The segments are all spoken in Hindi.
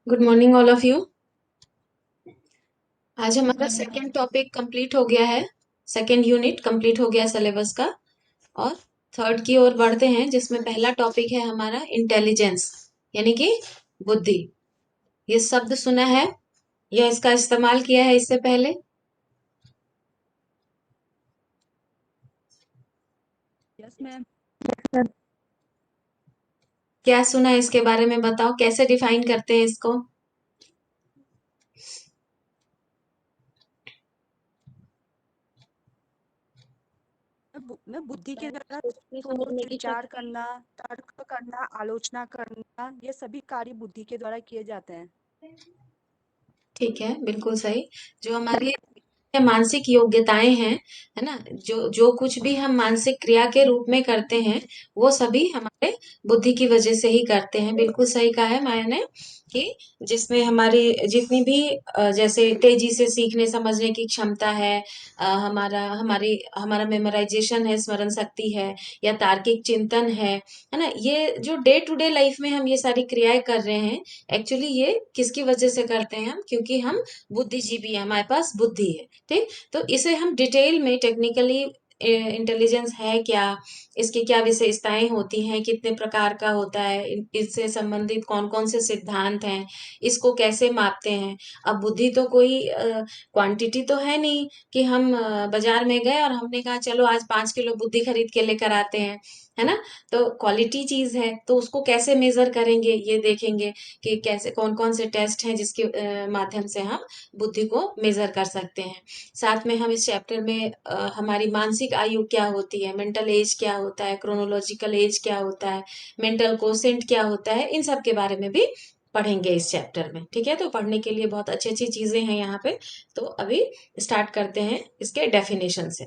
Good morning all of you. आज हमारा सेकेंड टॉपिक कंप्लीट हो गया है। सेकेंड यूनिट कंप्लीट हो गया सिलेबस का और थर्ड की ओर बढ़ते हैं, जिसमें पहला टॉपिक है हमारा इंटेलिजेंस, यानी कि बुद्धि। ये शब्द सुना है या इसका इस्तेमाल किया है इससे पहले? Yes ma'am. क्या सुना है इसके बारे में बताओ, कैसे डिफाइन करते हैं इसको? मैं बुद्धि के द्वारा सोच विचार करना, तर्क करना, आलोचना करना, ये सभी कार्य बुद्धि के द्वारा किए जाते हैं। ठीक है, बिल्कुल सही। जो हमारी मानसिक योग्यताएं हैं, है ना, जो जो कुछ भी हम मानसिक क्रिया के रूप में करते हैं, वो सभी हमारे बुद्धि की वजह से ही करते हैं। बिल्कुल सही कहा है माया ने कि जिसमें हमारी जितनी भी जैसे तेजी से सीखने समझने की क्षमता है, हमारा मेमोराइजेशन है, स्मरण शक्ति है, या तार्किक चिंतन है ना, ये जो डे टू डे लाइफ में हम ये सारी क्रियाएं कर रहे हैं, एक्चुअली ये किसकी वजह से करते हैं हम? क्योंकि हम बुद्धिजीवी है, हमारे पास बुद्धि है। ठीक, तो इसे हम डिटेल में टेक्निकली इंटेलिजेंस है क्या, इसकी क्या विशेषताएं होती हैं, कितने प्रकार का होता है, इससे संबंधित कौन कौन से सिद्धांत हैं, इसको कैसे मापते हैं। अब बुद्धि तो कोई क्वांटिटी तो है नहीं कि हम बाजार में गए और हमने कहा चलो आज 5 किलो बुद्धि खरीद के लेकर आते हैं, है ना। तो क्वालिटी चीज है, तो उसको कैसे मेजर करेंगे ये देखेंगे कि कैसे कौन कौन से टेस्ट हैं जिसके माध्यम से हम बुद्धि को मेजर कर सकते हैं। साथ में हम इस चैप्टर में हमारी मानसिक आयु क्या होती है, मेंटल एज क्या होता है, क्रोनोलॉजिकल एज क्या होता है, मेंटल कोसेंट क्या होता है, इन सब के बारे में भी पढ़ेंगे इस चैप्टर में। ठीक है, तो पढ़ने के लिए बहुत अच्छी अच्छी चीजें हैं यहाँ पे। तो अभी स्टार्ट करते हैं इसके डेफिनेशन से।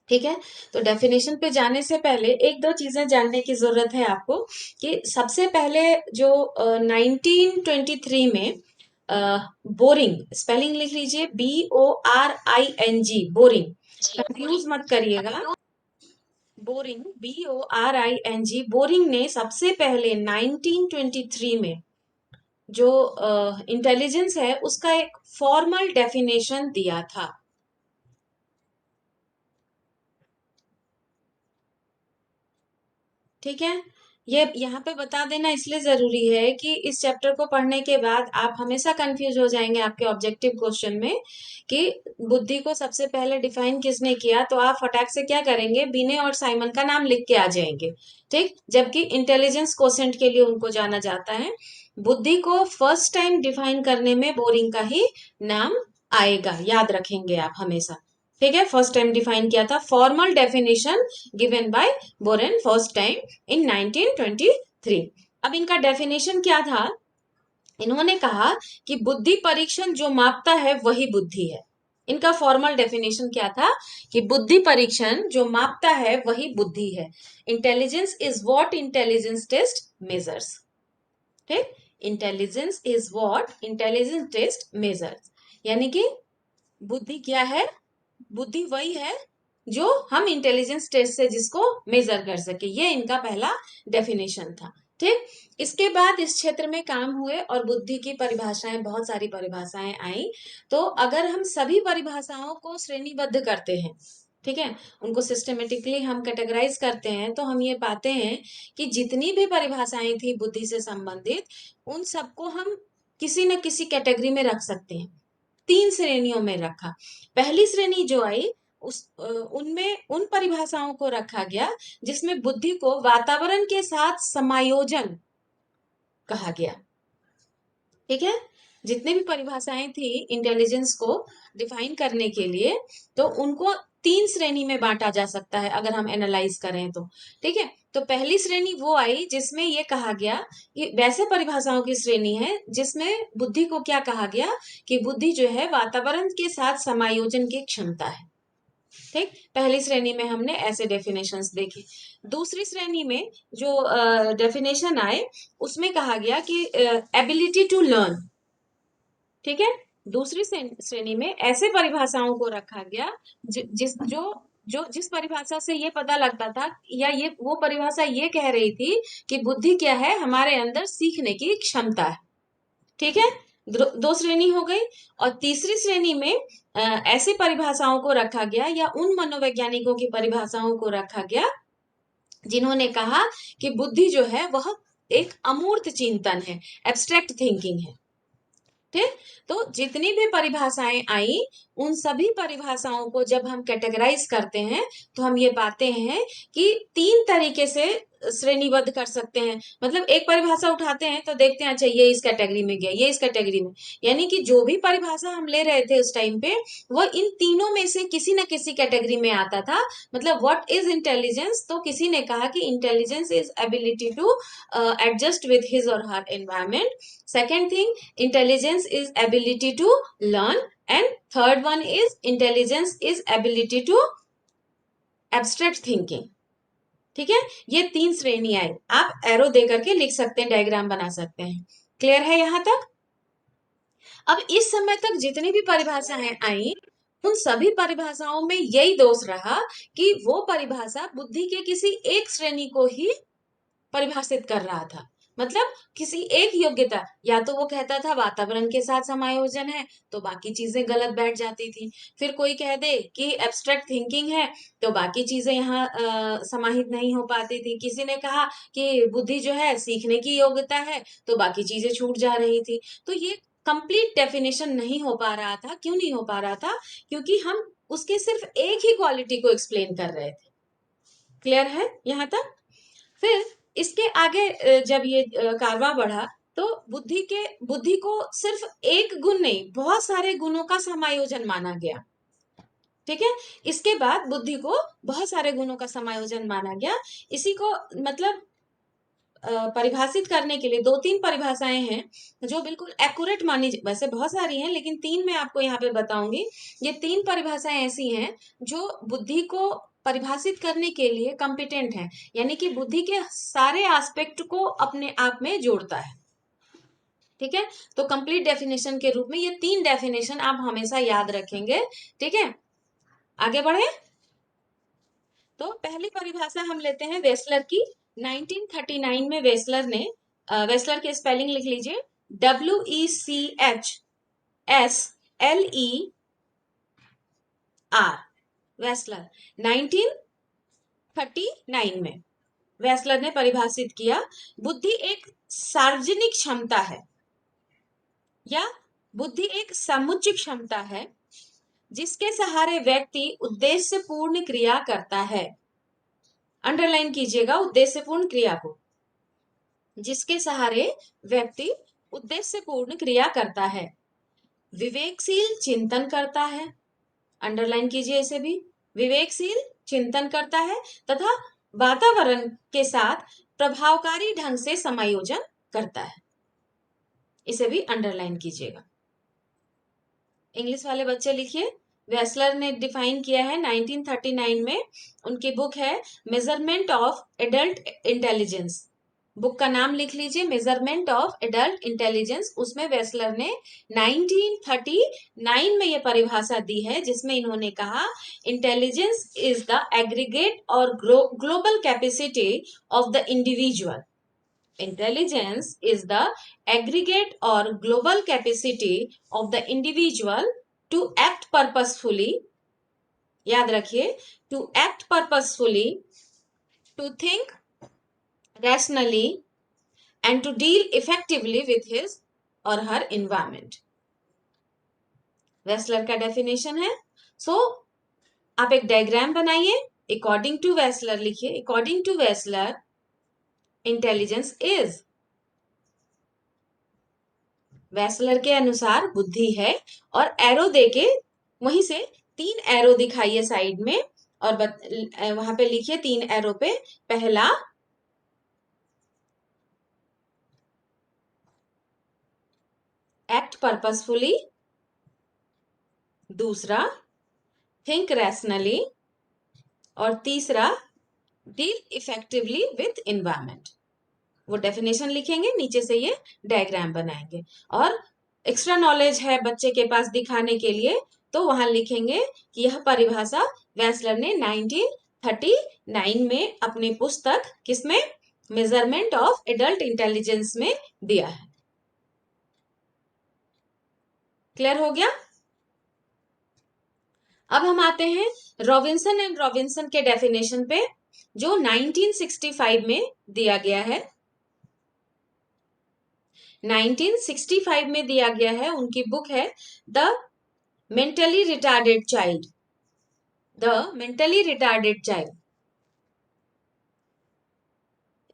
ठीक है, तो डेफिनेशन पे जाने से पहले एक दो चीजें जानने की जरूरत है आपको कि सबसे पहले जो 1923 में बोरिंग, स्पेलिंग लिख लीजिए, BORING, बोरिंग, कंफ्यूज मत करिएगा। बोरिंग, BORING, बोरिंग ने सबसे पहले 1923 में जो इंटेलिजेंस है उसका एक फॉर्मल डेफिनेशन दिया था। ठीक है, ये यहाँ पे बता देना इसलिए जरूरी है कि इस चैप्टर को पढ़ने के बाद आप हमेशा कंफ्यूज हो जाएंगे आपके ऑब्जेक्टिव क्वेश्चन में कि बुद्धि को सबसे पहले डिफाइन किसने किया, तो आप फटाक से क्या करेंगे, बिने और साइमन का नाम लिख के आ जाएंगे। ठीक, जबकि इंटेलिजेंस क्वोशेंट के लिए उनको जाना जाता है। बुद्धि को फर्स्ट टाइम डिफाइन करने में बोरिंग का ही नाम आएगा, याद रखेंगे आप हमेशा। ठीक है, फर्स्ट टाइम डिफाइन किया था, formal definition given by borane first time in 1923। अब इनका डेफिनेशन क्या था? इन्होंने कहा कि बुद्धि परीक्षण जो मापता है वही बुद्धि है। इनका फॉर्मल डेफिनेशन क्या था कि बुद्धि परीक्षण जो मापता है वही बुद्धि है। Intelligence is what intelligence test measures. ठीक, intelligence is what intelligence test measures, यानी कि बुद्धि क्या है? बुद्धि वही है जो हम इंटेलिजेंस टेस्ट से जिसको मेजर कर सके। ये इनका पहला डेफिनेशन था। ठीक, इसके बाद इस क्षेत्र में काम हुए और बुद्धि की परिभाषाएं, बहुत सारी परिभाषाएं आई। तो अगर हम सभी परिभाषाओं को श्रेणीबद्ध करते हैं, ठीक है, उनको सिस्टमेटिकली हम कैटेगराइज करते हैं, तो हम ये पाते हैं कि जितनी भी परिभाषाएं थी बुद्धि से संबंधित, उन सबको हम किसी न किसी कैटेगरी में रख सकते हैं। 3 श्रेणियों में रखा। पहली श्रेणी जो आई उनमें उन परिभाषाओं को रखा गया जिसमें बुद्धि को वातावरण के साथ समायोजन कहा गया। ठीक है, जितने भी परिभाषाएं थी इंटेलिजेंस को डिफाइन करने के लिए, तो उनको 3 श्रेणी में बांटा जा सकता है अगर हम एनालाइज करें तो। ठीक है, तो पहली श्रेणी वो आई जिसमें ये कहा गया कि वैसे परिभाषाओं की श्रेणी है जिसमें बुद्धि को क्या कहा गया कि बुद्धि जो है वातावरण के साथ समायोजन की क्षमता है। ठीक, पहली श्रेणी में हमने ऐसे डेफिनेशंस देखे। दूसरी श्रेणी में जो डेफिनेशन आए उसमें कहा गया कि एबिलिटी टू लर्न। ठीक है, दूसरी श्रेणी में ऐसे परिभाषाओं को रखा गया जिस जो जो जिस परिभाषा से ये पता लगता था, या ये वो परिभाषा ये कह रही थी कि बुद्धि क्या है, हमारे अंदर सीखने की क्षमता है। ठीक है, दो श्रेणी हो गई। और तीसरी श्रेणी में ऐसी परिभाषाओं को रखा गया, या उन मनोवैज्ञानिकों की परिभाषाओं को रखा गया जिन्होंने कहा कि बुद्धि जो है वह एक अमूर्त चिंतन है, एब्स्ट्रैक्ट थिंकिंग है। ठीक, तो जितनी भी परिभाषाएं आई, उन सभी परिभाषाओं को जब हम कैटेगराइज करते हैं तो हम ये पाते हैं कि तीन तरीके से श्रेणीबद्ध कर सकते हैं। मतलब एक परिभाषा उठाते हैं तो देखते हैं, अच्छा ये इस कैटेगरी में गया, ये इस कैटेगरी में, यानी कि जो भी परिभाषा हम ले रहे थे उस टाइम पे, वो इन तीनों में से किसी न किसी कैटेगरी में आता था। मतलब व्हाट इज इंटेलिजेंस, तो किसी ने कहा कि intelligence is ability to adjust with his or her environment. Second thing, intelligence is ability to learn, and third one is intelligence is ability to abstract thinking। ठीक है, ये तीन श्रेणी आई, आप एरो दे करके लिख सकते हैं, डायग्राम बना सकते हैं। क्लियर है यहां तक? अब इस समय तक जितनी भी परिभाषाएं आई, उन सभी परिभाषाओं में यही दोष रहा कि वो परिभाषा बुद्धि के किसी एक श्रेणी को ही परिभाषित कर रहा था। मतलब किसी एक योग्यता, या तो वो कहता था वातावरण के साथ समायोजन है, तो बाकी चीजें गलत बैठ जाती थी। फिर कोई कह दे कि एब्स्ट्रैक्ट थिंकिंग है, तो बाकी चीजें यहाँ समाहित नहीं हो पाती थी। किसी ने कहा कि बुद्धि जो है सीखने की योग्यता है, तो बाकी चीजें छूट जा रही थी। तो ये कंप्लीट डेफिनेशन नहीं हो पा रहा था। क्यों नहीं हो पा रहा था? क्योंकि हम उसके सिर्फ एक ही क्वालिटी को एक्सप्लेन कर रहे थे। क्लियर है यहाँ तक? फिर इसके आगे जब ये कारवां बढ़ा, तो बुद्धि को सिर्फ एक गुण नहीं, बहुत सारे गुणों का समायोजन माना गया। ठीक है, इसके बाद बुद्धि को बहुत सारे गुणों का समायोजन माना गया। इसी को मतलब परिभाषित करने के लिए दो तीन परिभाषाएं हैं जो बिल्कुल एक्यूरेट मानी, वैसे बहुत सारी हैं लेकिन तीन मैं आपको यहाँ पे बताऊंगी। ये तीन परिभाषाएं ऐसी हैं जो बुद्धि को परिभाषित करने के लिए कॉम्पिटेंट हैं, यानी कि बुद्धि के सारे एस्पेक्ट को अपने आप में जोड़ता है। ठीक है, तो कंप्लीट डेफिनेशन के रूप में ये तीन डेफिनेशन आप हमेशा याद रखेंगे। ठीक है, आगे बढ़े। तो पहली परिभाषा हम लेते हैं वेस्लर की। 1939 में वेस्लर के स्पेलिंग लिख लीजिए, WECHSLER, वेस्लर। 1939 में वेस्लर ने परिभाषित किया, बुद्धि एक सार्वजनिक क्षमता है, या बुद्धि एक समुच्च क्षमता है जिसके सहारे व्यक्ति उद्देश्यपूर्ण क्रिया करता है। अंडरलाइन कीजिएगा उद्देश्यपूर्ण क्रिया को, जिसके सहारे व्यक्ति उद्देश्यपूर्ण क्रिया करता है, विवेकशील चिंतन करता है। अंडरलाइन कीजिए इसे भी, विवेकशील चिंतन करता है तथा वातावरण के साथ प्रभावकारी ढंग से समायोजन करता है। इसे भी अंडरलाइन कीजिएगा। इंग्लिश वाले बच्चे लिखिए, वेस्लर ने डिफाइन किया है 1939 में, उनकी बुक है measurement of adult intelligence. Book का नाम लिख लीजिए, मेजरमेंट ऑफ एडल्ट इंटेलिजेंस। उसमें वेस्लर ने 1939 में यह परिभाषा दी है, जिसमें इन्होंने कहा इंटेलिजेंस इज द एग्रीगेट और global capacity of the individual. Intelligence is the aggregate or global capacity of the individual to act purposefully, याद रखिए, to act purposefully, to think rationally and to deal effectively with his or her environment। Wechsler का डेफिनेशन है। सो आप एक डायग्राम बनाइए, अकॉर्डिंग टू वेस्लर लिखिए, according to Wechsler intelligence is, Wechsler के अनुसार बुद्धि है, और एरो देके वहीं से तीन एरो दिखाइए साइड में, और वहां पे लिखिए तीन एरो पे, पहला एक्ट पर्पसफुली, दूसरा थिंक रैशनली, और तीसरा डील इफेक्टिवली विथ एनवायरमेंट। वो डेफिनेशन लिखेंगे, नीचे से ये डायग्राम बनाएंगे। और एक्स्ट्रा नॉलेज है बच्चे के पास दिखाने के लिए, तो वहां लिखेंगे कि यह परिभाषा वेस्लर ने 1939 में अपनी पुस्तक किसमें, मेजरमेंट ऑफ एडल्ट इंटेलिजेंस में दिया है। क्लियर हो गया। अब हम आते हैं रॉबिन्सन एंड रॉबिन्सन के डेफिनेशन पे, जो 1965 में दिया गया है। 1965 में दिया गया है, उनकी बुक है the mentally retarded child, the mentally retarded child.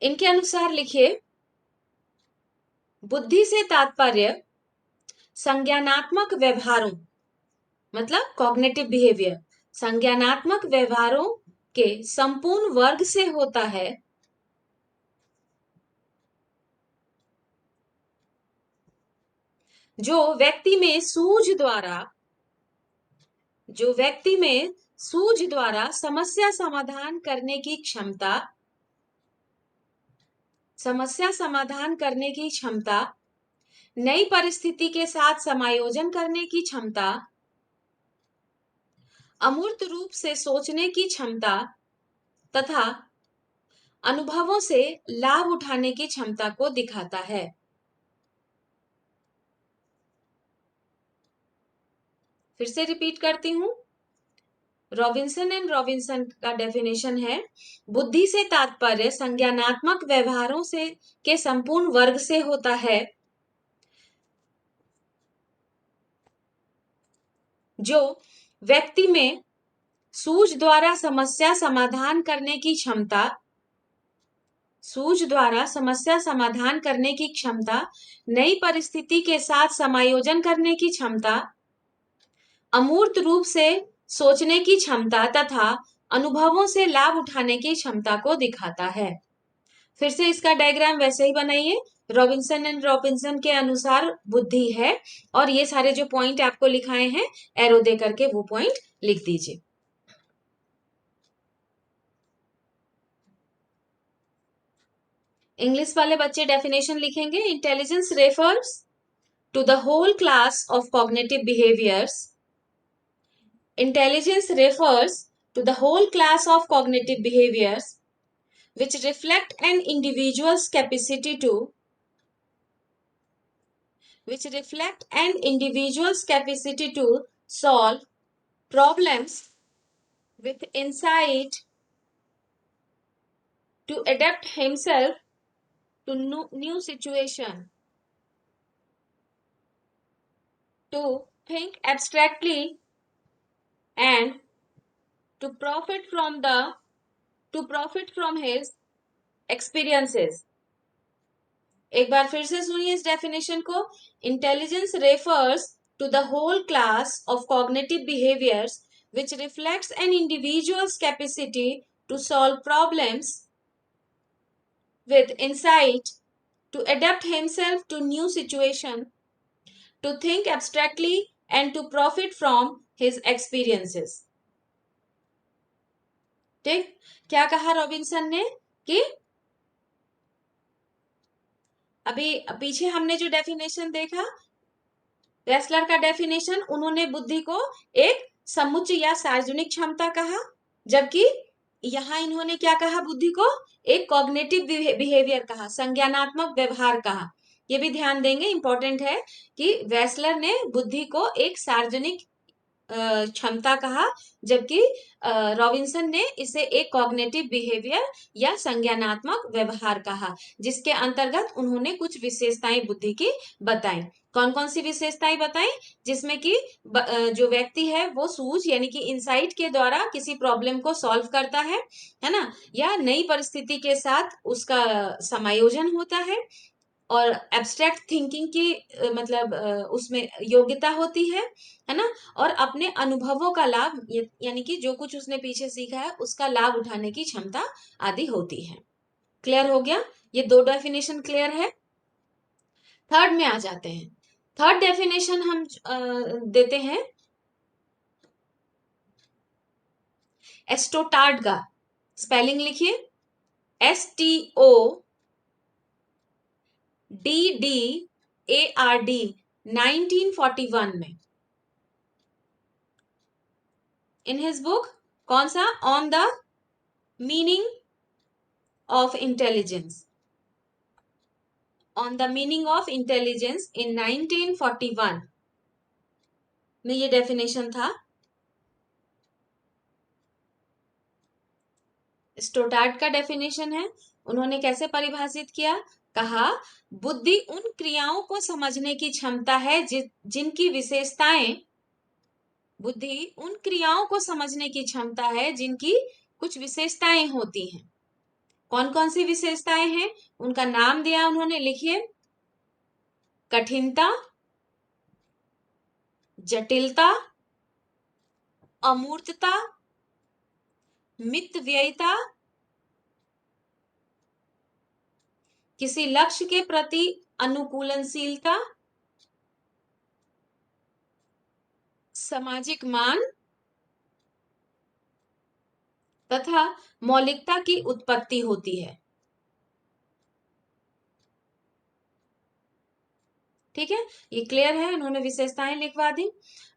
इनके अनुसार लिखिए, बुद्धि से तात्पर्य संज्ञानात्मक व्यवहारों, मतलब कॉग्निटिव बिहेवियर, संज्ञानात्मक व्यवहारों के संपूर्ण वर्ग से होता है जो व्यक्ति में सूझ द्वारा समस्या समाधान करने की क्षमता, नई परिस्थिति के साथ समायोजन करने की क्षमता, अमूर्त रूप से सोचने की क्षमता तथा अनुभवों से लाभ उठाने की क्षमता को दिखाता है। फिर से रिपीट करती हूं, रॉबिन्सन एंड रॉबिन्सन का डेफिनेशन है, बुद्धि से तात्पर्य संज्ञानात्मक व्यवहारों से के संपूर्ण वर्ग से होता है जो व्यक्ति में सूझ द्वारा समस्या समाधान करने की क्षमता, नई परिस्थिति के साथ समायोजन करने की क्षमता, अमूर्त रूप से सोचने की क्षमता तथा अनुभवों से लाभ उठाने की क्षमता को दिखाता है। फिर से इसका डायग्राम वैसे ही बनाइए। रॉबिन्सन एंड रॉबिन्सन के अनुसार बुद्धि है, और ये सारे जो पॉइंट आपको लिखाए हैं एरो दे करके वो पॉइंट लिख दीजिए। इंग्लिश वाले बच्चे डेफिनेशन लिखेंगे, intelligence refers to the whole class of cognitive behaviours. Intelligence refers to the whole class of cognitive behaviors which reflect an individual's capacity to solve problems with insight, to adapt himself to new situation, to think abstractly, and to profit from his experiences. एक बार फिर से सुनिए इस डेफिनेशन को, intelligence refers to the whole class of cognitive behaviours which reflects an individual's capacity to solve problems with insight, to adapt himself to new situation, to think abstractly, and to profit from his experiences. ठीक, क्या कहा रॉबिन्सन ने कि अभी पीछे हमने जो डेफिनेशन देखा, वेस्लर का डेफिनेशन, उन्होंने बुद्धि को एक समुच्चय या सार्वजनिक क्षमता कहा, जबकि यहां इन्होंने क्या कहा, बुद्धि को एक कॉग्निटिव बिहेवियर कहा, संज्ञानात्मक व्यवहार कहा। ये भी ध्यान देंगे, इंपॉर्टेंट है कि वेस्लर ने बुद्धि को एक सार्वजनिक क्षमता कहा, जबकि रॉबिन्सन ने इसे एक कॉग्निटिव बिहेवियर या संज्ञानात्मक व्यवहार कहा, जिसके अंतर्गत उन्होंने कुछ विशेषताएं बुद्धि की बताई। कौन कौन सी विशेषताएं बताई, जिसमें कि जो व्यक्ति है वो सूझ यानी कि इंसाइट के द्वारा किसी प्रॉब्लम को सॉल्व करता है ना, या नई परिस्थिति के साथ उसका समायोजन होता है, और एब्स्ट्रैक्ट थिंकिंग की मतलब उसमें योग्यता होती है ना, और अपने अनुभवों का लाभ यानी कि जो कुछ उसने पीछे सीखा है उसका लाभ उठाने की क्षमता आदि होती है। क्लियर हो गया, ये दो डेफिनेशन क्लियर है। थर्ड में आ जाते हैं। थर्ड डेफिनेशन हम देते हैं एस्टोटार्ड का। स्पेलिंग लिखिए, STODDARD, 1941 में। इन हिज बुक, कौन सा, on the meaning of intelligence, on the meaning of intelligence in 1941 में ये डेफिनेशन था। स्टोटार्ड का डेफिनेशन है। उन्होंने कैसे परिभाषित किया, कहा बुद्धि उन क्रियाओं को समझने की क्षमता है जिनकी विशेषताएं, बुद्धि उन क्रियाओं को समझने की क्षमता है जिनकी कुछ विशेषताएं होती हैं। कौन कौन सी विशेषताएं हैं, उनका नाम दिया उन्होंने, लिखिए, कठिनता, जटिलता, अमूर्तता, मितव्ययिता, किसी लक्ष्य के प्रति अनुकूलनशीलता, सामाजिक मान तथा मौलिकता की उत्पत्ति होती है। ठीक है, ये क्लियर है, उन्होंने विशेषताएं लिखवा दी।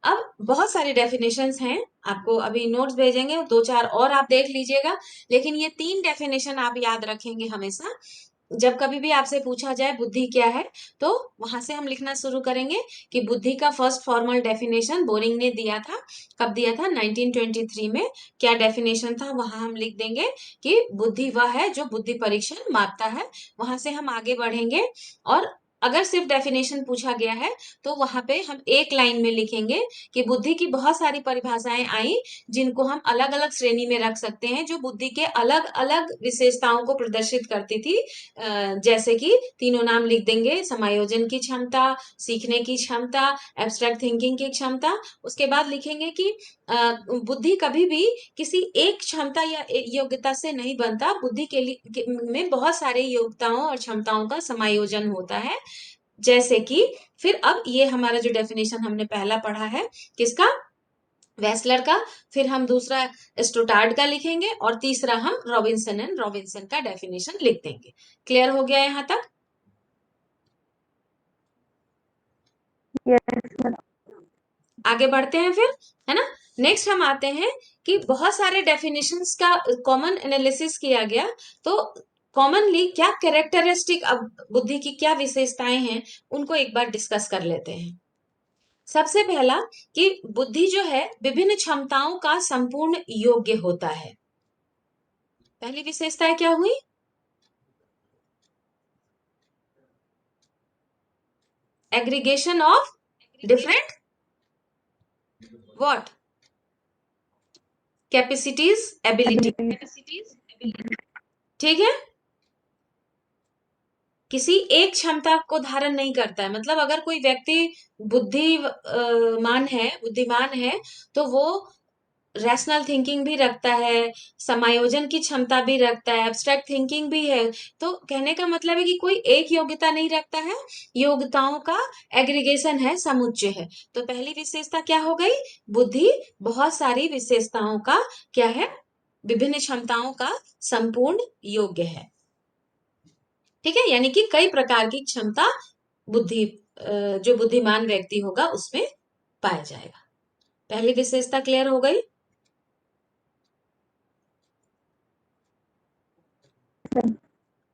अब बहुत सारी डेफिनेशंस हैं, आपको अभी नोट्स भेजेंगे, दो चार और आप देख लीजिएगा, लेकिन ये 3 डेफिनेशन आप याद रखेंगे हमेशा। जब कभी भी आपसे पूछा जाए बुद्धि क्या है, तो वहां से हम लिखना शुरू करेंगे कि बुद्धि का फर्स्ट फॉर्मल डेफिनेशन बोरिंग ने दिया था। कब दिया था, 1923 में। क्या डेफिनेशन था, वहां हम लिख देंगे कि बुद्धि वह है जो बुद्धि परीक्षण मापता है। वहां से हम आगे बढ़ेंगे, और अगर सिर्फ डेफिनेशन पूछा गया है तो वहां पे हम एक लाइन में लिखेंगे कि बुद्धि की बहुत सारी परिभाषाएं आई जिनको हम अलग अलग श्रेणी में रख सकते हैं, जो बुद्धि के अलग अलग विशेषताओं को प्रदर्शित करती थी। जैसे कि तीनों नाम लिख देंगे, समायोजन की क्षमता, सीखने की क्षमता, एब्स्ट्रैक्ट थिंकिंग की क्षमता। उसके बाद लिखेंगे कि बुद्धि कभी भी किसी एक क्षमता या योग्यता से नहीं बनता, बुद्धि में बहुत सारे योग्यताओं और क्षमताओं का समायोजन होता है। जैसे कि फिर अब ये हमारा जो डेफिनेशन हमने पहला पढ़ा है, किसका, वेस्लर का, फिर हम दूसरा स्टोटार्ड का लिखेंगे, और तीसरा हम रॉबिन्सन एंड रॉबिन्सन का डेफिनेशन लिख देंगे। क्लियर हो गया यहां तक? यस। आगे बढ़ते हैं फिर, है ना। नेक्स्ट हम आते हैं कि बहुत सारे डेफिनेशंस का कॉमन एनालिसिस किया गया, तो कॉमनली क्या कैरेक्टरिस्टिक, अब बुद्धि की क्या विशेषताएं हैं, उनको एक बार डिस्कस कर लेते हैं। सबसे पहला कि बुद्धि जो है विभिन्न क्षमताओं का संपूर्ण योग्य होता है। पहली विशेषता क्या हुई, aggregation of different what, capacities, ability. ठीक है, किसी एक क्षमता को धारण नहीं करता है। मतलब अगर कोई व्यक्ति बुद्धिमान है तो वो रैशनल थिंकिंग भी रखता है, समायोजन की क्षमता भी रखता है, एब्स्ट्रैक्ट थिंकिंग भी है। तो कहने का मतलब है कि कोई एक योग्यता नहीं रखता है, योग्यताओं का एग्रीगेशन है, समुच्चय है। तो पहली विशेषता क्या हो गई, बुद्धि बहुत सारी विशेषताओं का क्या है, विभिन्न क्षमताओं का संपूर्ण योग्य है। ठीक है, यानी कि कई प्रकार की क्षमता बुद्धि जो बुद्धिमान व्यक्ति होगा उसमें पाया जाएगा। पहली विशेषता क्लियर हो गई।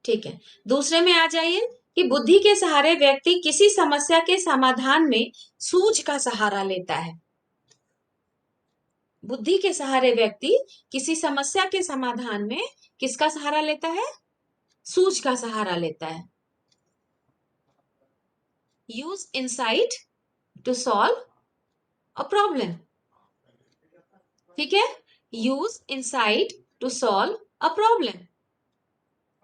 ठीक है, दूसरे में आ जाइए कि बुद्धि के सहारे व्यक्ति किसी समस्या के समाधान में सूझ का सहारा लेता है। बुद्धि के सहारे व्यक्ति किसी समस्या के समाधान में किसका सहारा लेता है, सूझ का सहारा लेता है। Use insight to solve a problem. ठीक है, use insight to solve a problem.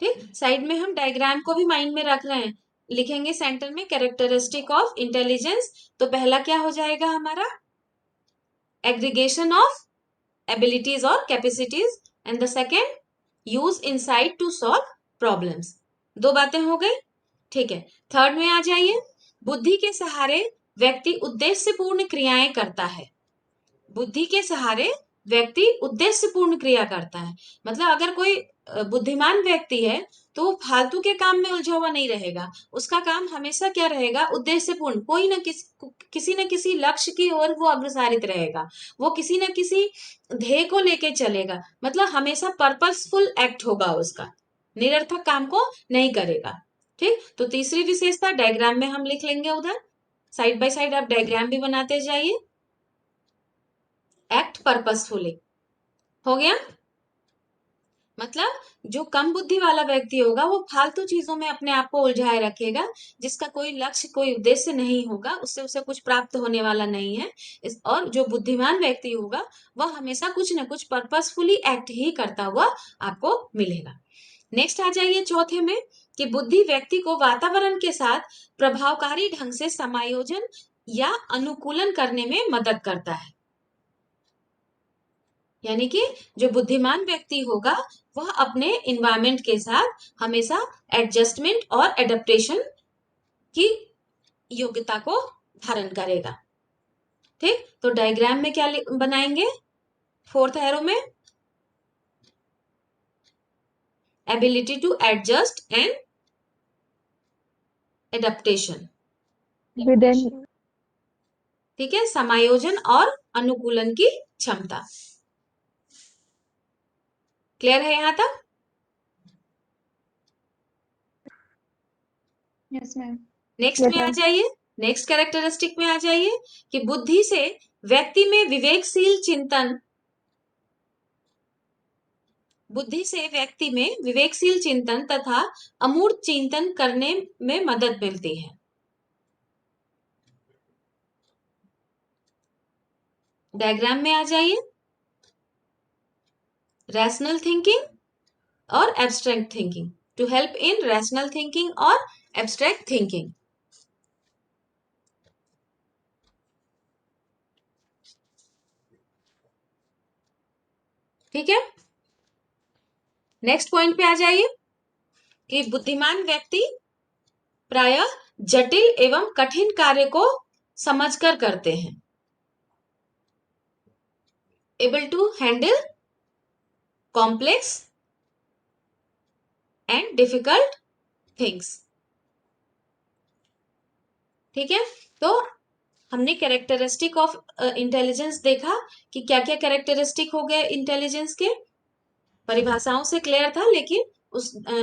ठीक, साइड में हम डायग्राम को भी माइंड में रख रहे हैं, लिखेंगे सेंटर में कैरेक्टरिस्टिक ऑफ इंटेलिजेंस। तो पहला क्या हो जाएगा हमारा, एग्रीगेशन ऑफ एबिलिटीज और capacities, and the second use insight to solve problems. दो बातें हो गई। ठीक है, थर्ड में आ जाइए, बुद्धि के सहारे व्यक्ति उद्देश्यपूर्ण क्रियाएं करता है। बुद्धि के सहारे व्यक्ति उद्देश्यपूर्ण क्रिया करता है। मतलब अगर कोई बुद्धिमान व्यक्ति है तो वो फालतू के काम में उलझा हुआ नहीं रहेगा, उसका काम हमेशा क्या रहेगा, उद्देश्यपूर्ण, कोई ना किसी न किसी लक्ष्य की ओर वो अग्रसारित रहेगा, वो किसी न किसी ध्येय को लेके चलेगा, मतलब हमेशा पर्पसफुल एक्ट होगा उसका, निरर्थक काम को नहीं करेगा। ठीक, तो तीसरी विशेषता डायग्राम में हम लिख लेंगे, उधर साइड बाय साइड आप डायग्राम भी बनाते जाइए। एक्ट पर्पसफुली हो गया। मतलब जो कम बुद्धि वाला व्यक्ति होगा वो फालतू चीजों में अपने आप को उलझाए रखेगा, जिसका कोई लक्ष्य कोई उद्देश्य नहीं होगा, उससे उसे कुछ प्राप्त होने वाला नहीं है। और जो बुद्धिमान व्यक्ति होगा वह हमेशा कुछ न कुछ पर्पसफुली एक्ट ही करता हुआ आपको मिलेगा। नेक्स्ट आ जाइए चौथे में, कि बुद्धि व्यक्ति को वातावरण के साथ प्रभावकारी ढंग से समायोजन या अनुकूलन करने में मदद करता है। यानी कि जो बुद्धिमान व्यक्ति होगा वह अपने इन्वायरमेंट के साथ हमेशा एडजस्टमेंट और एडेप्टेशन की योग्यता को धारण करेगा। ठीक, तो डायग्राम में क्या बनाएंगे, फोर्थ एरो में, ability to adjust and adaptation. ठीक है, समायोजन और अनुकूलन की क्षमता। क्लियर है यहां तक? Yes ma'am. नेक्स्ट में आ जाइए, नेक्स्ट कैरेक्टरिस्टिक में आ जाइए, कि बुद्धि से व्यक्ति में विवेकशील चिंतन, बुद्धि से व्यक्ति में विवेकशील चिंतन तथा अमूर्त चिंतन करने में मदद मिलती है। डायग्राम में आ जाइए, रैशनल थिंकिंग और abstract thinking, to help in rational thinking और एब्स्ट्रैक्ट थिंकिंग। ठीक है, नेक्स्ट पॉइंट पे आ जाइए, कि बुद्धिमान व्यक्ति प्रायः जटिल एवं कठिन कार्य को समझकर करते हैं। Able to handle complex and difficult things. ठीक है, तो हमने कैरेक्टरिस्टिक ऑफ इंटेलिजेंस देखा कि क्या क्या कैरेक्टरिस्टिक हो गए इंटेलिजेंस के, परिभाषाओं से क्लियर था, लेकिन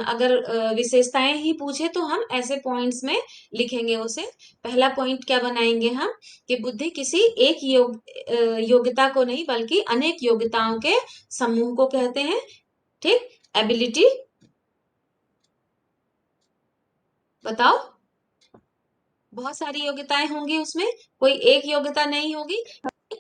अगर विशेषताएं ही पूछे तो हम ऐसे पॉइंट्स में लिखेंगे उसे। पहला पॉइंट क्या बनाएंगे हम, कि बुद्धि किसी एक योग्यता को नहीं बल्कि अनेक योग्यताओं के समूह को कहते हैं। ठीक, एबिलिटी, बताओ, बहुत सारी योग्यताएं होंगी उसमें, कोई एक योग्यता नहीं होगी,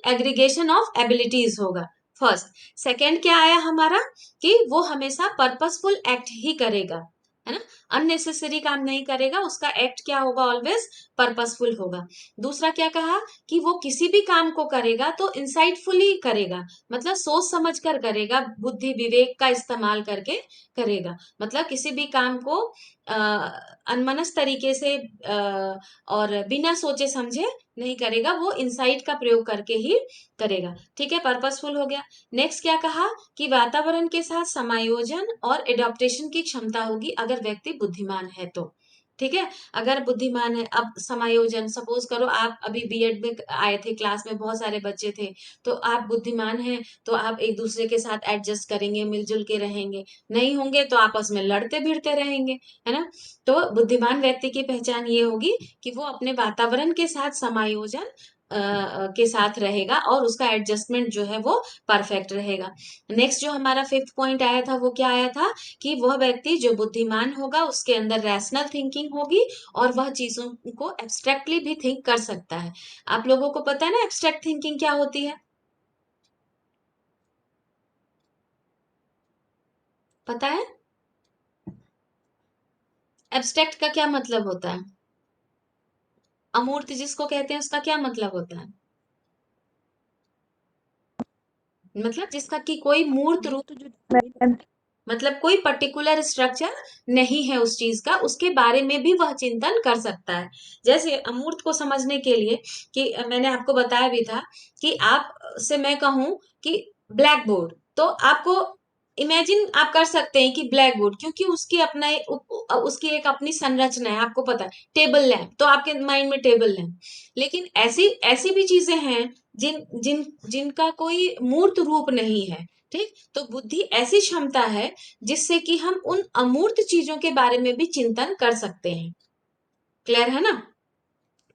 एग्रीगेशन ऑफ एबिलिटीज होगा फर्स्ट। सेकंड क्या आया हमारा, कि वो हमेशा पर्पसफुल एक्ट ही करेगा, है ना, अननेसेसरी काम नहीं करेगा, उसका एक्ट क्या होगा, ऑलवेज पर्पसफुल होगा। दूसरा क्या कहा, कि वो किसी भी काम को करेगा तो इंसाइटफुली करेगा, मतलब सोच समझ कर करेगा, बुद्धि विवेक का इस्तेमाल करके करेगा, मतलब किसी भी काम को अनमनस तरीके से और बिना सोचे समझे नहीं करेगा, वो इंसाइट का प्रयोग करके ही करेगा। ठीक है, पर्पसफुल हो गया। नेक्स्ट क्या कहा, कि वातावरण के साथ समायोजन और एडॉप्टेशन की क्षमता होगी अगर व्यक्ति बुद्धिमान है तो। ठीक है, अगर बुद्धिमान है, अब समायोजन, सपोज करो आप अभी बीएड में आए थे, क्लास में बहुत सारे बच्चे थे, तो आप बुद्धिमान हैं तो आप एक दूसरे के साथ एडजस्ट करेंगे, मिलजुल के रहेंगे, नहीं होंगे तो आपस में लड़ते भिड़ते रहेंगे, है ना। तो बुद्धिमान व्यक्ति की पहचान ये होगी कि वो अपने वातावरण के साथ समायोजन के साथ रहेगा और उसका एडजस्टमेंट जो है वो परफेक्ट रहेगा। नेक्स्ट जो हमारा फिफ्थ पॉइंट आया था वो क्या आया था, कि वह व्यक्ति जो बुद्धिमान होगा उसके अंदर रैशनल थिंकिंग होगी और वह चीजों को एब्स्ट्रैक्टली भी थिंक कर सकता है। आप लोगों को पता है ना एब्स्ट्रैक्ट थिंकिंग क्या होती है, पता है? एब्स्ट्रैक्ट का क्या मतलब होता है, अमूर्त जिसको कहते हैं उसका क्या मतलब होता है, मतलब जिसका कि कोई मूर्त रूप, तो जो मतलब कोई पर्टिकुलर स्ट्रक्चर नहीं है उस चीज का, उसके बारे में भी वह चिंतन कर सकता है। जैसे अमूर्त को समझने के लिए, कि मैंने आपको बताया भी था, कि आप से मैं कहूं कि ब्लैक बोर्ड, तो आपको इमेजिन आप कर सकते हैं कि ब्लैक बोर्ड, क्योंकि उसकी अपना उसकी एक अपनी संरचना है, आपको पता है। टेबल लैंप, तो आपके माइंड में टेबल लैंप, लेकिन ऐसी ऐसी भी चीजें हैं जिन जिन जिनका कोई मूर्त रूप नहीं है। ठीक, तो बुद्धि ऐसी क्षमता है जिससे कि हम उन अमूर्त चीजों के बारे में भी चिंतन कर सकते हैं। क्लियर है ना?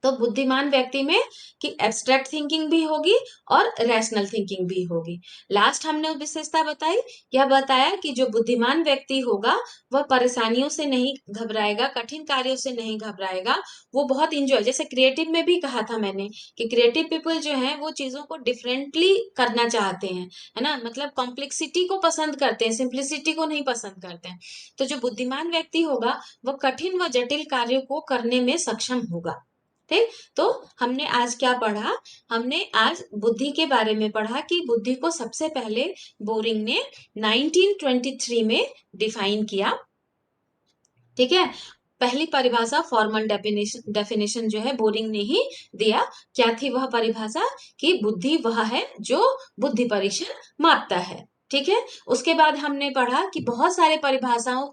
तो बुद्धिमान व्यक्ति में कि एब्स्ट्रैक्ट थिंकिंग भी होगी और रैशनल थिंकिंग भी होगी। लास्ट हमने विशेषता बताई, यह बताया कि जो बुद्धिमान व्यक्ति होगा वह परेशानियों से नहीं घबराएगा, कठिन कार्यों से नहीं घबराएगा, वो बहुत इंजॉय, जैसे क्रिएटिव में भी कहा था मैंने कि क्रिएटिव पीपल जो है वो चीजों को डिफरेंटली करना चाहते हैं, है ना, मतलब कॉम्प्लेक्सिटी को पसंद करते हैं, सिंप्लिसिटी को नहीं पसंद करते हैं। तो जो बुद्धिमान व्यक्ति होगा वह कठिन व जटिल कार्यों को करने में सक्षम होगा। ठीक, तो हमने आज क्या पढ़ा? हमने आज बुद्धि के बारे में पढ़ा कि बुद्धि को सबसे पहले बोरिंग ने 1923 में डिफाइन किया। ठीक है, पहली परिभाषा फॉर्मल डेफिनेशन जो है बोरिंग ने ही दिया। क्या थी वह परिभाषा? कि बुद्धि वह है जो बुद्धि परीक्षण मापता है। ठीक है, उसके बाद हमने पढ़ा कि बहुत सारे परिभाषाओं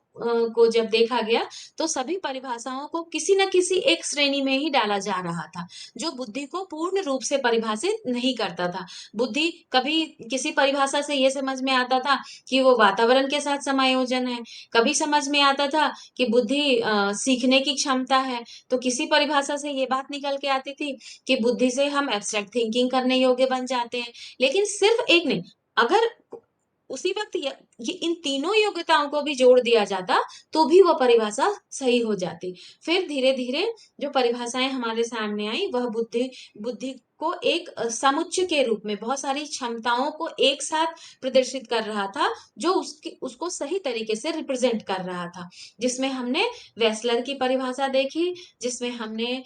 को जब देखा गया तो सभी परिभाषाओं को किसी न किसी एक श्रेणी में ही डाला जा रहा था, जो बुद्धि को पूर्ण रूप से परिभाषित नहीं करता था। बुद्धि कभी किसी परिभाषा से यह समझ में आता था कि वो वातावरण के साथ समायोजन है, कभी समझ में आता था कि बुद्धि सीखने की क्षमता है, तो किसी परिभाषा से ये बात निकल के आती थी कि बुद्धि से हम एब्स्ट्रैक्ट थिंकिंग करने योग्य बन जाते हैं। लेकिन सिर्फ एक नहीं, अगर उसी वक्त ये इन तीनों योग्यताओं को भी जोड़ दिया जाता तो भी वह परिभाषा सही हो जाती। फिर धीरे धीरे जो परिभाषाएं हमारे सामने आई वह बुद्धि बुद्धि को एक समुच्चय के रूप में बहुत सारी क्षमताओं को एक साथ प्रदर्शित कर रहा था, जो उसको सही तरीके से रिप्रेजेंट कर रहा था। जिसमें हमने वेस्लर की परिभाषा देखी, जिसमें हमने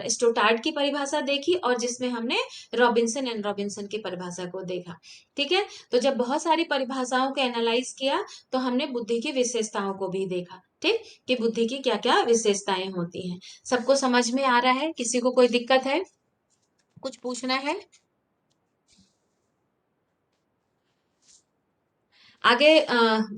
स्टोटार्ड की परिभाषा देखी, और जिसमें हमने रॉबिन्सन एंड रॉबिन्सन की परिभाषा को देखा। ठीक है, तो जब बहुत सारी परिभाषाओं को एनालाइज किया तो हमने बुद्धि की विशेषताओं को भी देखा। ठीक, कि बुद्धि की क्या क्या विशेषताएं होती हैं। सबको समझ में आ रहा है? किसी को कोई दिक्कत है, कुछ पूछना है? आगे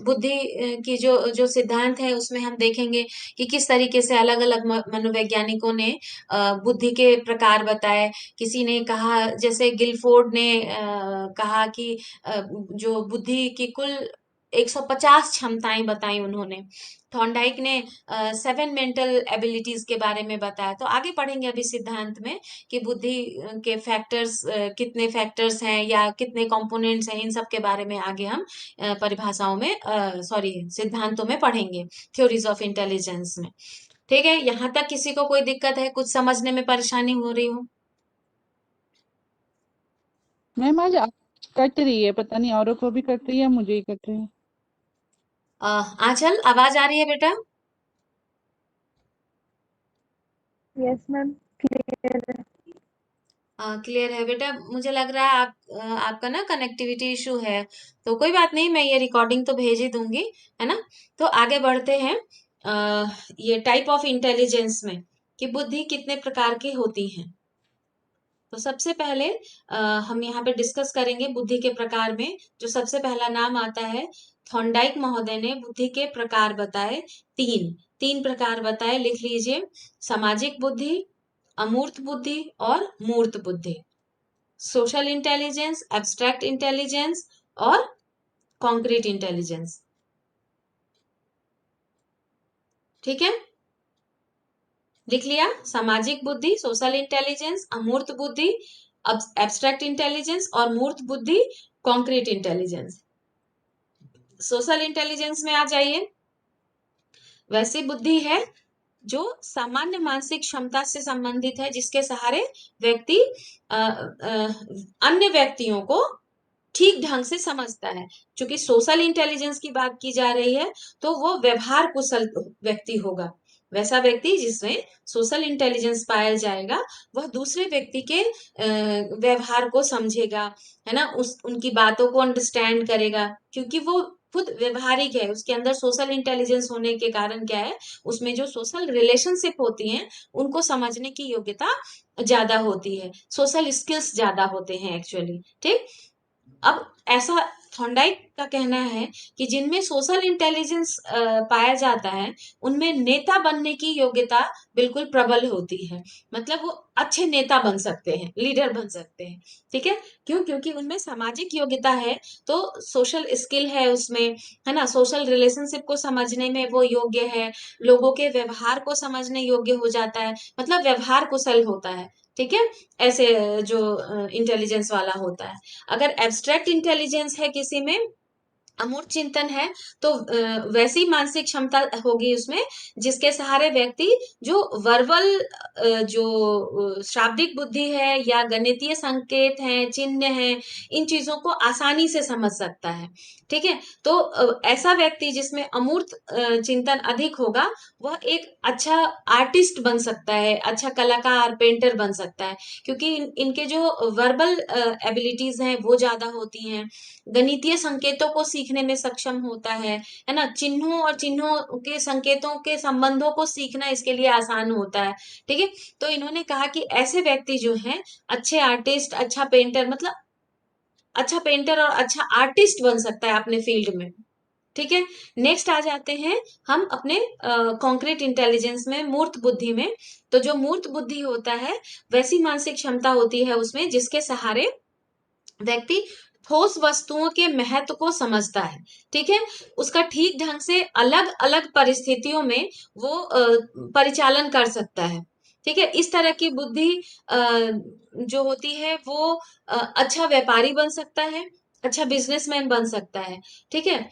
बुद्धि की जो जो सिद्धांत है उसमें हम देखेंगे कि किस तरीके से अलग अलग मनोवैज्ञानिकों ने बुद्धि के प्रकार बताए। किसी ने कहा, जैसे गिलफोर्ड ने कहा कि जो बुद्धि की कुल 150 क्षमताएं बताई उन्होंने। थॉर्नडाइक ने 7 मेंटल एबिलिटीज के बारे में बताया। तो आगे पढ़ेंगे अभी सिद्धांत में कि बुद्धि के फैक्टर्स कितने फैक्टर्स हैं या कितने कंपोनेंट्स हैं, इन सब के बारे में आगे हम परिभाषाओं में, सॉरी, सिद्धांतों में पढ़ेंगे, थ्योरीज ऑफ इंटेलिजेंस में। ठीक है, यहां तक किसी को कोई दिक्कत है, कुछ समझने में परेशानी हो रही हो? मैम आज कट रही है, पता नहीं औरों को भी कट रही है, मुझे ही कट रही है। आंचल, आवाज आ रही है बेटा? यस मैम, क्लियर है। क्लियर है बेटा? मुझे लग रहा है आपका ना कनेक्टिविटी इशू है, तो कोई बात नहीं, मैं ये रिकॉर्डिंग तो भेज ही दूंगी, है ना। तो आगे बढ़ते हैं ये टाइप ऑफ इंटेलिजेंस में कि बुद्धि कितने प्रकार की होती है। तो सबसे पहले हम यहाँ पे डिस्कस करेंगे बुद्धि के प्रकार में। जो सबसे पहला नाम आता है, थॉर्नडाइक महोदय ने बुद्धि के प्रकार बताए, तीन तीन प्रकार बताए, लिख लीजिए। सामाजिक बुद्धि, अमूर्त बुद्धि और मूर्त बुद्धि। सोशल इंटेलिजेंस, एब्स्ट्रैक्ट इंटेलिजेंस और कॉन्क्रीट इंटेलिजेंस। ठीक है, लिख लिया? सामाजिक बुद्धि, सोशल इंटेलिजेंस, अमूर्त बुद्धि, एब्स्ट्रैक्ट इंटेलिजेंस और मूर्त बुद्धि, कॉन्क्रीट इंटेलिजेंस। सोशल इंटेलिजेंस में आ जाइए। वैसी बुद्धि है जो सामान्य मानसिक क्षमता से संबंधित है, जिसके सहारे व्यक्ति अन्य व्यक्तियों को ठीक ढंग से समझता है। क्योंकि सोशल इंटेलिजेंस की बात की जा रही है तो वो व्यवहार कुशल व्यक्ति होगा। वैसा व्यक्ति जिसमें सोशल इंटेलिजेंस पाया जाएगा वह दूसरे व्यक्ति के व्यवहार को समझेगा, है ना, उनकी बातों को अंडरस्टैंड करेगा, क्योंकि वो खुद व्यवहारिक है। उसके अंदर सोशल इंटेलिजेंस होने के कारण क्या है, उसमें जो सोशल रिलेशनशिप होती हैं उनको समझने की योग्यता ज्यादा होती है, सोशल स्किल्स ज्यादा होते हैं एक्चुअली। ठीक, अब ऐसा थॉर्नडाइक का कहना है कि जिनमें सोशल इंटेलिजेंस पाया जाता है उनमें नेता बनने की योग्यता बिल्कुल प्रबल होती है। मतलब वो अच्छे नेता बन सकते हैं, लीडर बन सकते हैं। ठीक है, क्यों? क्योंकि उनमें सामाजिक योग्यता है, तो सोशल स्किल है उसमें, है ना, सोशल रिलेशनशिप को समझने में वो योग्य है, लोगों के व्यवहार को समझने योग्य हो जाता है, मतलब व्यवहार कुशल होता है। ठीक है, ऐसे जो इंटेलिजेंस वाला होता है। अगर एब्स्ट्रैक्ट इंटेलिजेंस है किसी में, अमूर्त चिंतन है, तो वैसी मानसिक क्षमता होगी उसमें जिसके सहारे व्यक्ति जो वर्बल जो शाब्दिक बुद्धि है या गणितीय संकेत हैं, चिन्ह हैं, इन चीजों को आसानी से समझ सकता है। ठीक है, तो ऐसा व्यक्ति जिसमें अमूर्त चिंतन अधिक होगा, वह एक अच्छा आर्टिस्ट बन सकता है, अच्छा कलाकार, पेंटर बन सकता है, क्योंकि इनके जो वर्बल एबिलिटीज हैं वो ज्यादा होती हैं, गणितीय संकेतों को सीखने में सक्षम होता है ना, चिन्हों और चिन्हों के संकेतों के संबंधों को सीखना इसके लिए आसान होता है। ठीक है, तो इन्होंने कहा कि ऐसे व्यक्ति जो हैं अच्छे आर्टिस्ट, अच्छा पेंटर, मतलब अच्छा पेंटर और अच्छा आर्टिस्ट बन सकता है अपने फील्ड में। ठीक है, नेक्स्ट आ जाते हैं हम अपने कॉन्क्रीट इंटेलिजेंस में, मूर्त बुद्धि में। तो जो मूर्त बुद्धि होता है वैसी मानसिक क्षमता होती है उसमें जिसके सहारे व्यक्ति ठोस वस्तुओं के महत्व को समझता है। ठीक है, उसका ठीक ढंग से अलग अलग परिस्थितियों में वो परिचालन कर सकता है। ठीक है, इस तरह की बुद्धि जो होती है वो अच्छा व्यापारी बन सकता है, अच्छा बिजनेसमैन बन सकता है। ठीक है,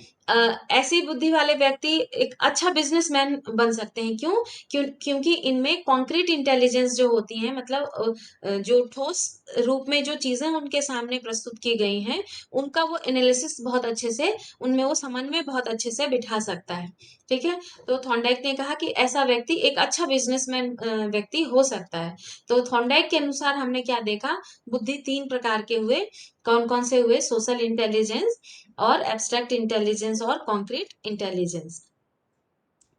ऐसी बुद्धि वाले व्यक्ति एक अच्छा बिजनेसमैन बन सकते हैं। क्योंकि इनमें कॉन्क्रीट इंटेलिजेंस जो होती है, मतलब जो ठोस रूप में जो चीजें उनके सामने प्रस्तुत की गई हैं, उनका वो एनालिसिस बहुत अच्छे से, उनमें वो समन्वय बहुत अच्छे से बिठा सकता है। ठीक है, तो थॉर्नडाइक ने कहा कि ऐसा व्यक्ति एक अच्छा बिजनेसमैन व्यक्ति हो सकता है। तो थॉर्नडाइक के अनुसार हमने क्या देखा, बुद्धि 3 प्रकार के हुए। कौन कौन से हुए? सोशल इंटेलिजेंस और एब्स्ट्रैक्ट इंटेलिजेंस और कॉन्क्रीट इंटेलिजेंस।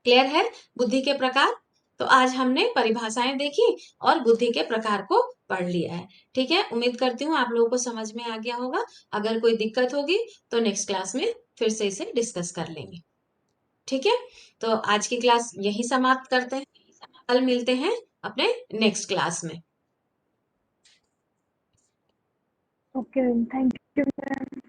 क्लियर है बुद्धि के प्रकार? तो आज हमने परिभाषाएं देखी और बुद्धि के प्रकार को पढ़ लिया है। ठीक है, उम्मीद करती हूँ आप लोगों को समझ में आ गया होगा। अगर कोई दिक्कत होगी तो नेक्स्ट क्लास में फिर से इसे डिस्कस कर लेंगे। ठीक है, तो आज की क्लास यही समाप्त करते हैं। कल मिलते हैं अपने नेक्स्ट क्लास में। Okay, thank you, ma'am.